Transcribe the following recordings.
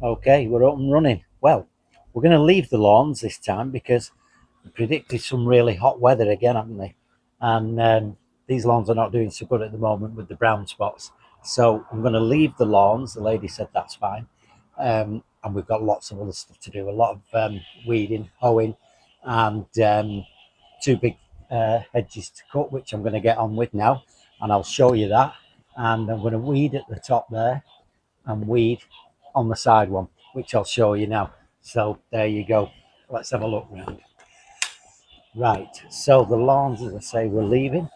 Okay, we're up and running. Well, we're going to leave the lawns this time because we predicted some really hot weather again, haven't they? And these lawns are not doing so good at the moment with the brown spots. So I'm going to leave the lawns. The lady said that's fine. And we've got lots of other stuff to do. A lot of weeding, hoeing, and two big hedges to cut, which I'm going to get on with now. And I'll show you that. And I'm going to weed at the top there and weed on the side one, which I'll show you now. So there you go. Let's have a look round. Right, so the lawns, as I say, we're leaving,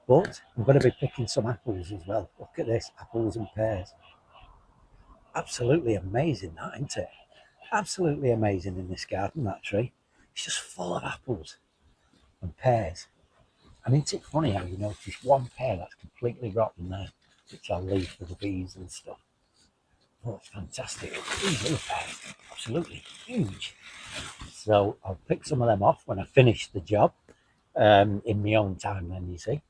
but I'm going to be picking some apples as well. Look at this, apples and pears. Absolutely amazing, that, isn't it? Absolutely amazing in this garden, that tree. It's just full of apples and pears. And isn't it funny how you notice one pear that's completely rotten there, which I'll leave for the bees and stuff. Oh, it's fantastic. These little pears, absolutely huge. So I'll pick some of them off when I finish the job in my own time then, you see.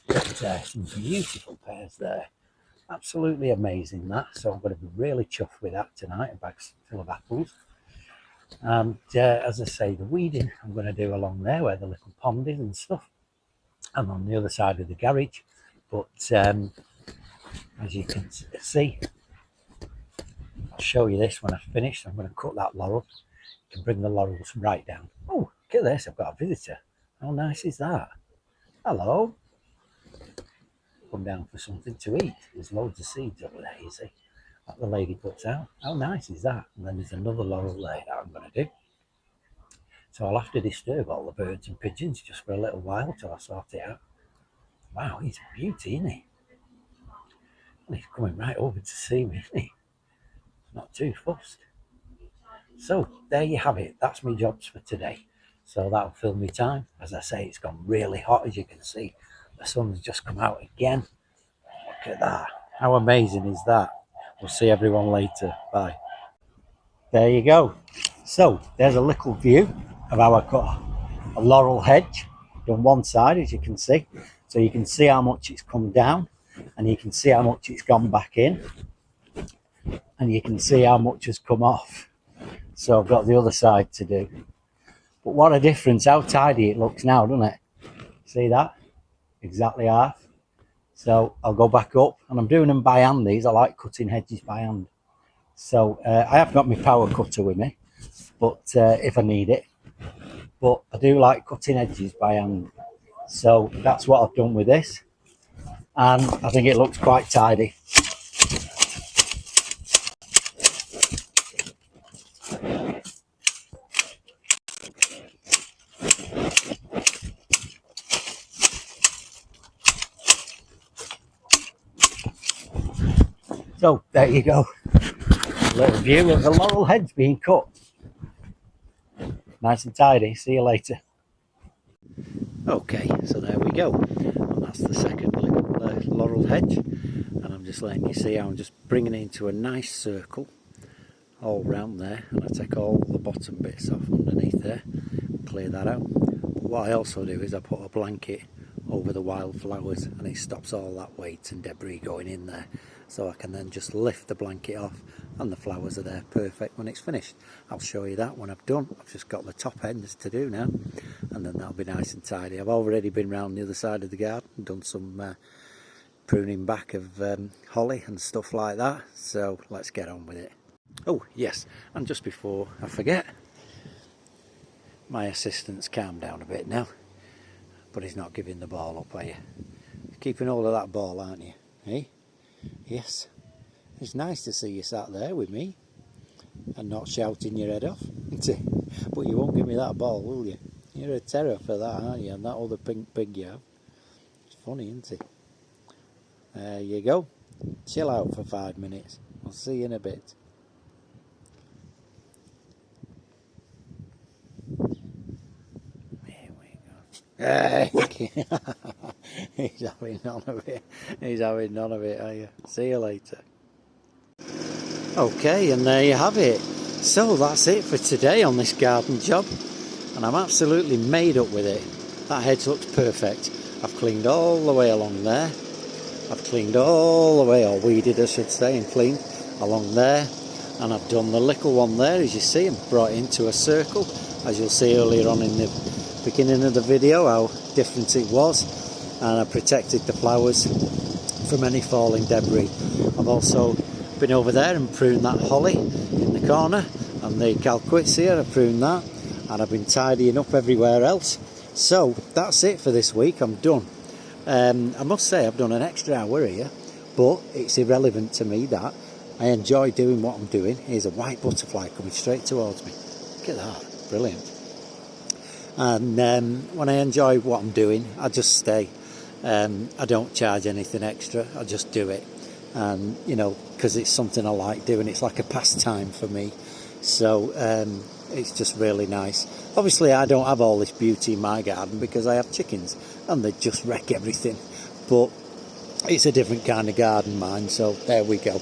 But some beautiful pears there. Absolutely amazing that. So I'm going to be really chuffed with that tonight, a bag full of apples. And as I say, the weeding I'm going to do along there where the little pond is and stuff. And on the other side of the garage. But as you can see, I'll show you this when I've finished. I'm going to cut that laurel. You can bring the laurels right down. Oh, look at this. I've got a visitor. How nice is that? Hello. Come down for something to eat. There's loads of seeds over there, you see, that the lady puts out. How nice is that? And then there's another laurel there that I'm going to do. So I'll have to disturb all the birds and pigeons just for a little while till I sort it out. Wow, he's a beauty, isn't he? And he's coming right over to see me, isn't he? Not too fussed. So there you have it. That's my jobs for today. So that'll fill me time. As I say, it's gone really hot, as you can see. The sun's just come out again. Look at that. How amazing is that? We'll see everyone later. Bye. There you go. So there's a little view of how I cut a laurel hedge on one side, as you can see. So you can see how much it's come down, and you can see how much it's gone back in, and you can see how much has come off. So I've got the other side to do. But what a difference, how tidy it looks now, doesn't it? See that? Exactly half. So I'll go back up, and I'm doing them by hand. These I like cutting hedges by hand. So I have got my power cutter with me, but if I need it. But I do like cutting edges by hand. So that's what I've done with this, and I think it looks quite tidy. So there you go, a little view of the laurel hedge being cut. Nice and tidy. See you later. Okay, so there we go, and that's the second little laurel hedge, and I'm just letting you see how I'm just bringing it into a nice circle all round there, and I take all the bottom bits off underneath there, clear that out. But what I also do is I put a blanket over the wildflowers, and it stops all that weight and debris going in there, so I can then just lift the blanket off and the flowers are there perfect when it's finished. I'll show you that when I've done. I've just got the top ends to do now, and then that'll be nice and tidy. I've already been round the other side of the garden and done some pruning back of holly and stuff like that, so let's get on with it. Oh yes, and just before I forget, my assistant's calmed down a bit now, but he's not giving the ball up, are you? You're keeping hold of that ball, aren't you? Eh? Yes. It's nice to see you sat there with me and not shouting your head off, isn't it? But you won't give me that ball, will you? You're a terror for that, aren't you? And that other pink pig you have. It's funny, isn't it? There you go. Chill out for 5 minutes. I'll see you in a bit. He's having none of it. He's having none of it, are you? See you later. Okay, and there you have it. So that's it for today on this garden job, and I'm absolutely made up with it. That hedge looks perfect. I've cleaned all the way along there. I've cleaned all the way, or weeded I should say, and cleaned along there, and I've done the little one there, as you see, and brought it into a circle, as you'll see earlier on in the beginning of the video how different it was, and I protected the flowers from any falling debris. I've also been over there and pruned that holly in the corner, and the calquitsia, I've pruned that, and I've been tidying up everywhere else. So that's it for this week. I'm done. I must say I've done an extra hour here, but it's irrelevant to me that. I enjoy doing what I'm doing. Here's a white butterfly coming straight towards me. Look at that, brilliant. And when I enjoy what I'm doing, I just stay. I don't charge anything extra, I just do it. And you know, because it's something I like doing, it's like a pastime for me. So it's just really nice. Obviously I don't have all this beauty in my garden because I have chickens and they just wreck everything, but it's a different kind of garden mine, so there we go.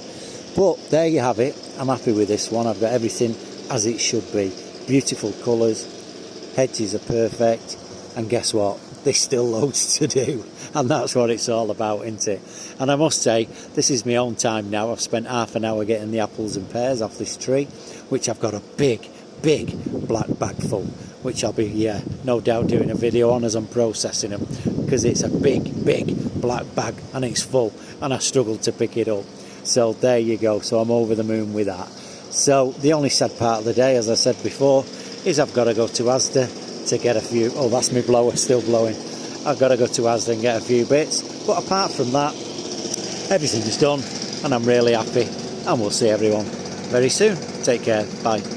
But there you have it. I'm happy with this one. I've got everything as it should be. Beautiful colours, hedges are perfect, and guess what, there's still loads to do, and that's what it's all about, isn't it? And I must say, this is my own time now. I've spent half an hour getting the apples and pears off this tree, which I've got a big black bag full, which I'll be no doubt doing a video on as I'm processing them, because it's a big black bag and it's full, and I struggled to pick it up. So there you go. So I'm over the moon with that. So the only sad part of the day, as I said before, is I've got to go to Asda to get a few. Oh, that's my blower still blowing. I've got to go to Asda and get a few bits. But apart from that, everything's done, and I'm really happy. And we'll see everyone very soon. Take care. Bye.